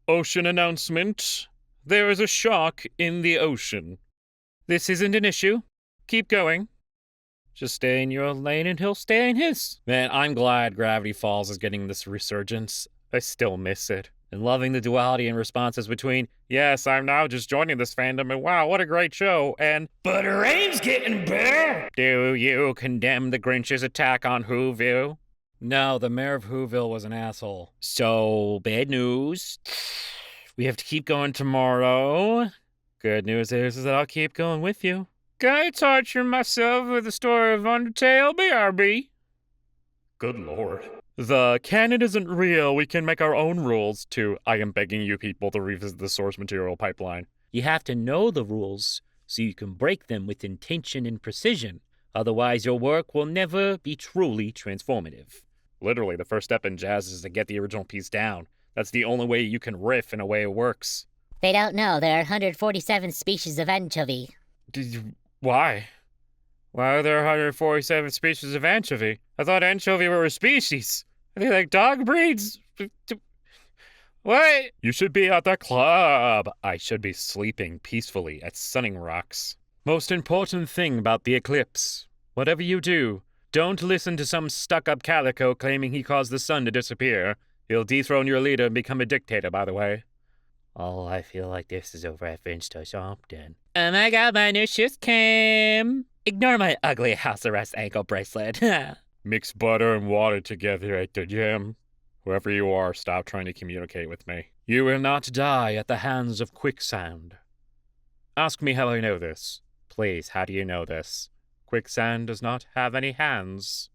Ocean announcement. There is a shark in the ocean. This isn't an issue. Keep going. Just stay in your lane and he'll stay in his. Man, I'm glad Gravity Falls is getting this resurgence. I still miss it. And loving the duality and responses between, yes, I'm now just joining this fandom, and wow, what a great show, and, but her aim's getting better! Do you condemn the Grinch's attack on Whoville? No, the mayor of Whoville was an asshole. So, bad news. We have to keep going tomorrow. Good news is that I'll keep going with you. Can I torture myself with the story of Undertale? BRB. Good lord. The canon isn't real. We can make our own rules too. I am begging you people to revisit the source material pipeline. You have to know the rules so you can break them with intention and precision. Otherwise, your work will never be truly transformative. Literally, the first step in jazz is to get the original piece down. That's the only way you can riff in a way it works. They don't know there are 147 species of anchovy. Why? Why are there 147 species of anchovy? I thought anchovy were a species. Are they like dog breeds? What? You should be at the club. I should be sleeping peacefully at Sunning Rocks. Most important thing about the eclipse. Whatever you do, don't listen to some stuck-up calico claiming he caused the sun to disappear. He'll dethrone your leader and become a dictator, by the way. Oh, I feel like this is a reference to something. Oh my god, my new shoes came. Ignore my ugly house arrest ankle bracelet. Mix butter and water together at the gym. Whoever you are, stop trying to communicate with me. You will not die at the hands of quicksand. Ask me how I know this. Please, how do you know this? Quicksand does not have any hands.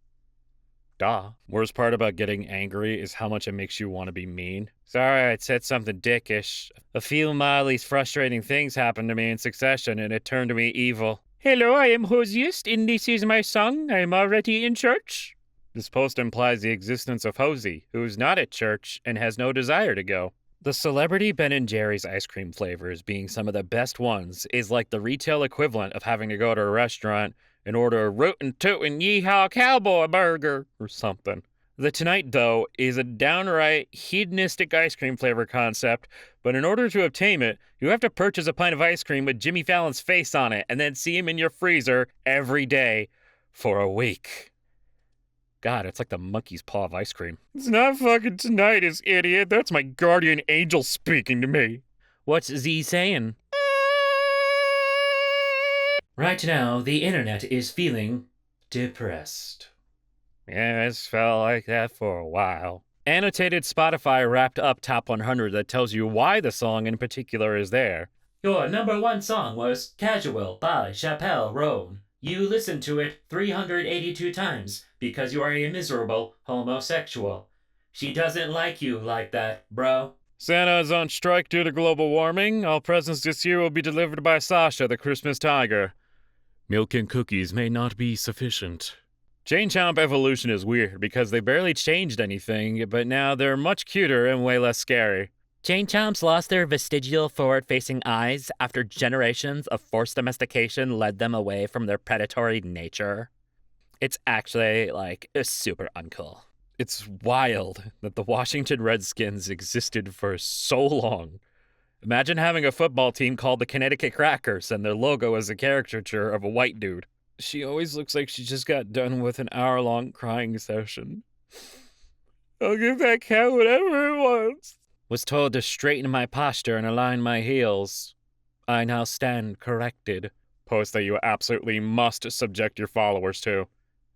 Duh. Worst part about getting angry is how much it makes you want to be mean. Sorry, I said something dickish. A few mildly frustrating things happened to me in succession, and it turned me evil. Hello, I am Hosiest, and this is my song. I am already in church. This post implies the existence of Hosey, who is not at church and has no desire to go. The celebrity Ben & Jerry's ice cream flavors being some of the best ones is like the retail equivalent of having to go to a restaurant and order a rootin' tootin' yeehaw cowboy burger or something. The Tonight, though, is a downright hedonistic ice cream flavor concept, but in order to obtain it, you have to purchase a pint of ice cream with Jimmy Fallon's face on it and then see him in your freezer every day for a week. God, it's like the monkey's paw of ice cream. It's not fucking tinnitus, idiot. That's my guardian angel speaking to me. What's Z saying? Right now, the internet is feeling depressed. Yeah, it's felt like that for a while. Annotated Spotify wrapped up Top 100 that tells you why the song in particular is there. Your number one song was Casual by Chappelle Roan. You listened to it 382 times because you are a miserable homosexual. She doesn't like you like that, bro. Santa is on strike due to global warming. All presents this year will be delivered by Sasha, the Christmas tiger. Milk and cookies may not be sufficient. Chain Chomp evolution is weird because they barely changed anything, but now they're much cuter and way less scary. Chain Chomps lost their vestigial forward-facing eyes after generations of forced domestication led them away from their predatory nature. It's actually, super uncool. It's wild that the Washington Redskins existed for so long. Imagine having a football team called the Connecticut Crackers and their logo is a caricature of a white dude. She always looks like she just got done with an hour-long crying session. I'll give that cat whatever it wants. Was told to straighten my posture and align my heels. I now stand corrected. Post that you absolutely must subject your followers to.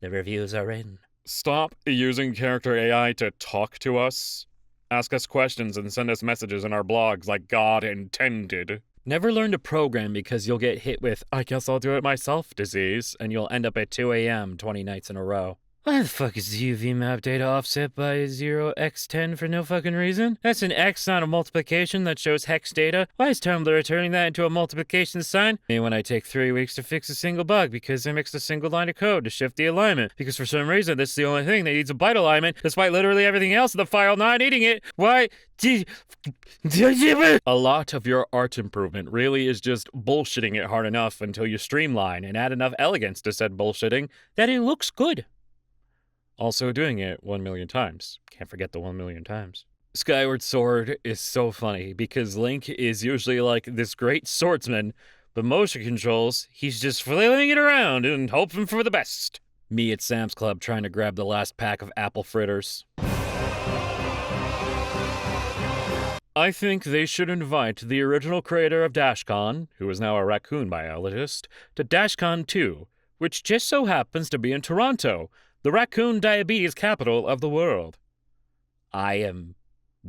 The reviews are in. Stop using character AI to talk to us. Ask us questions and send us messages in our blogs like God intended. Never learn to program because you'll get hit with, I guess I'll do it myself disease, and you'll end up at 2 a.m. 20 nights in a row. Why the fuck is the UV map data offset by 0x10 for no fucking reason? That's an X, not a multiplication that shows hex data. Why is Tumblr turning that into a multiplication sign? And when I take 3 weeks to fix a single bug because I mixed a single line of code to shift the alignment. Because for some reason, this is the only thing that needs a byte alignment, despite literally everything else in the file not needing it. Why? A lot of your art improvement really is just bullshitting it hard enough until you streamline and add enough elegance to said bullshitting that it looks good. Also doing it 1 million times. Can't forget the 1 million times. Skyward Sword is so funny because Link is usually like this great swordsman, but motion controls, he's just flailing it around and hoping for the best. Me at Sam's Club trying to grab the last pack of apple fritters. I think they should invite the original creator of DashCon, who is now a raccoon biologist, to DashCon 2, which just so happens to be in Toronto, the raccoon diabetes capital of the world. I am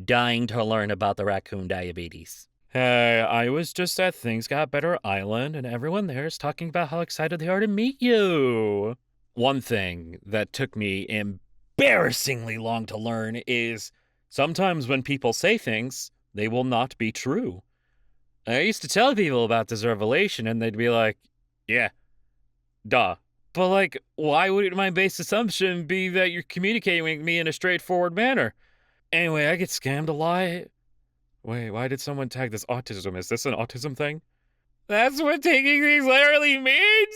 dying to learn about the raccoon diabetes. Hey, I was just at Things Got Better Island, and everyone there is talking about how excited they are to meet you. One thing that took me embarrassingly long to learn is sometimes when people say things, they will not be true. I used to tell people about this revelation, and they'd be like, yeah, duh. But, like, why would my base assumption be that you're communicating with me in a straightforward manner? Anyway, I get scammed a lot. Wait, why did someone tag this autism? Is this an autism thing? That's what taking things literally means?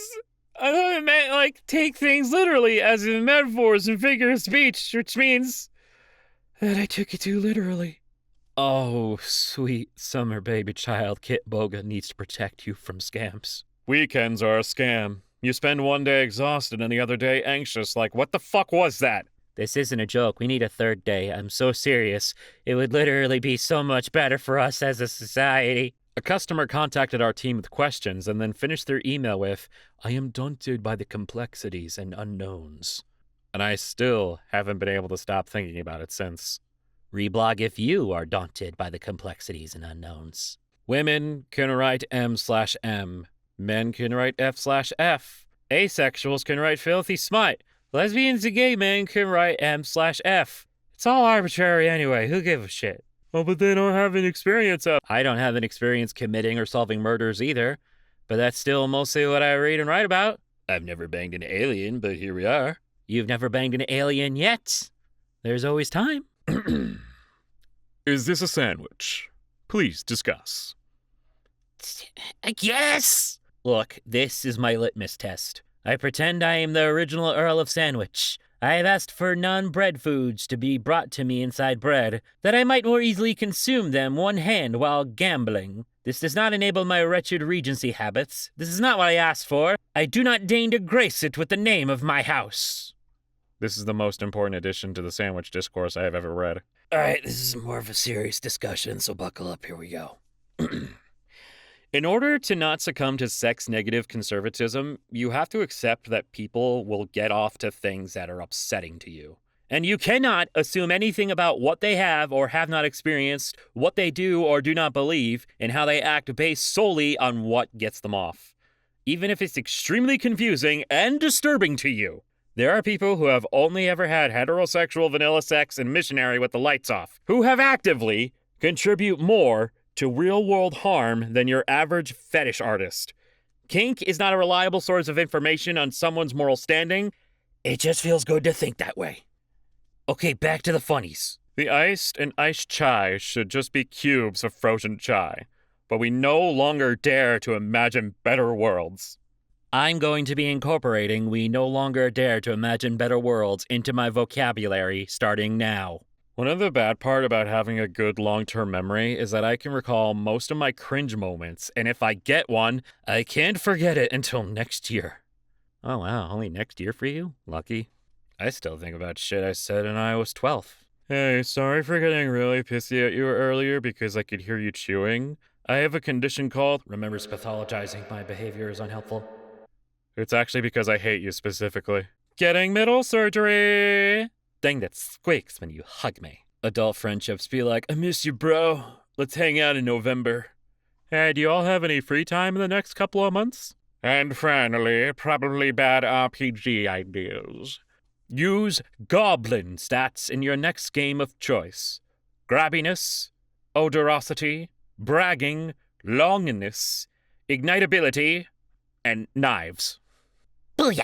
I thought it meant, like, take things literally, as in metaphors and figure of speech, which means that I took it too literally. Oh, sweet summer baby child, Kit Boga needs to protect you from scams. Weekends are a scam. You spend one day exhausted and the other day anxious, like, what the fuck was that? This isn't a joke. We need a third day. I'm so serious. It would literally be so much better for us as a society. A customer contacted our team with questions and then finished their email with, I am daunted by the complexities and unknowns. And I still haven't been able to stop thinking about it since. Reblog if you are daunted by the complexities and unknowns. Women can write M/M. Men can write F/F. Asexuals can write filthy smut. Lesbians and gay men can write M/F. It's all arbitrary anyway. Who gives a shit? Oh, but they don't have an experience of. I don't have an experience committing or solving murders either. But that's still mostly what I read and write about. I've never banged an alien, but here we are. You've never banged an alien yet. There's always time. Is this a sandwich? Please discuss. Yes! Look, this is my litmus test. I pretend I am the original Earl of Sandwich. I have asked for non-bread foods to be brought to me inside bread, that I might more easily consume them one hand while gambling. This does not enable my wretched regency habits. This is not what I asked for. I do not deign to grace it with the name of my house. This is the most important addition to the sandwich discourse I have ever read. All right, this is more of a serious discussion, so buckle up. Here we go. In order to not succumb to sex-negative conservatism, you have to accept that people will get off to things that are upsetting to you. And you cannot assume anything about what they have or have not experienced, what they do or do not believe, and how they act based solely on what gets them off. Even if it's extremely confusing and disturbing to you. There are people who have only ever had heterosexual vanilla sex and missionary with the lights off, who have actively contribute more to real-world harm than your average fetish artist. Kink is not a reliable source of information on someone's moral standing. It just feels good to think that way. Okay, back to the funnies. The iced and iced chai should just be cubes of frozen chai, but we no longer dare to imagine better worlds. I'm going to be incorporating We No Longer Dare to Imagine Better Worlds into my vocabulary starting now. One of the bad part about having a good long-term memory is that I can recall most of my cringe moments, and if I get one, I can't forget it until next year. Oh wow, only next year for you? Lucky. I still think about shit I said when I was 12. Hey, sorry for getting really pissy at you earlier because I could hear you chewing. I have a condition called... Remembers pathologizing my behavior is unhelpful. It's actually because I hate you specifically. Getting middle surgery! Thing that squeaks when you hug me. Adult friendships be like, I miss you, bro. Let's hang out in November. Hey, do you all have any free time in the next couple of months? And finally, probably bad RPG ideas. Use goblin stats in your next game of choice. Grabbiness, odorosity, bragging, longiness, ignitability, and knives. Booyah!